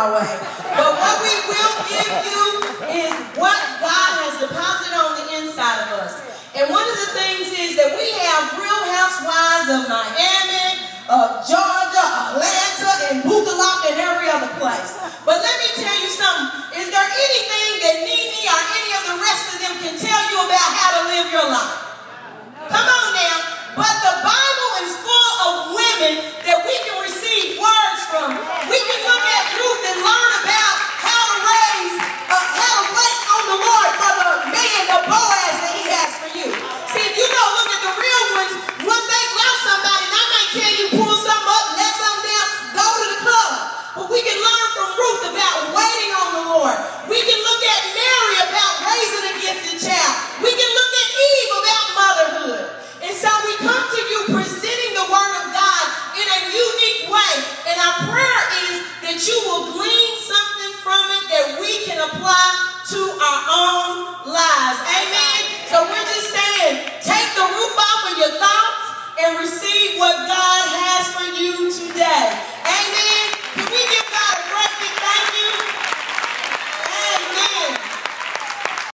our way. But what we will give you is what God has deposited on the inside of us. And one of the things is that we have Real Housewives of Miami, of Georgia, Atlanta, and Bukalak, and every other place.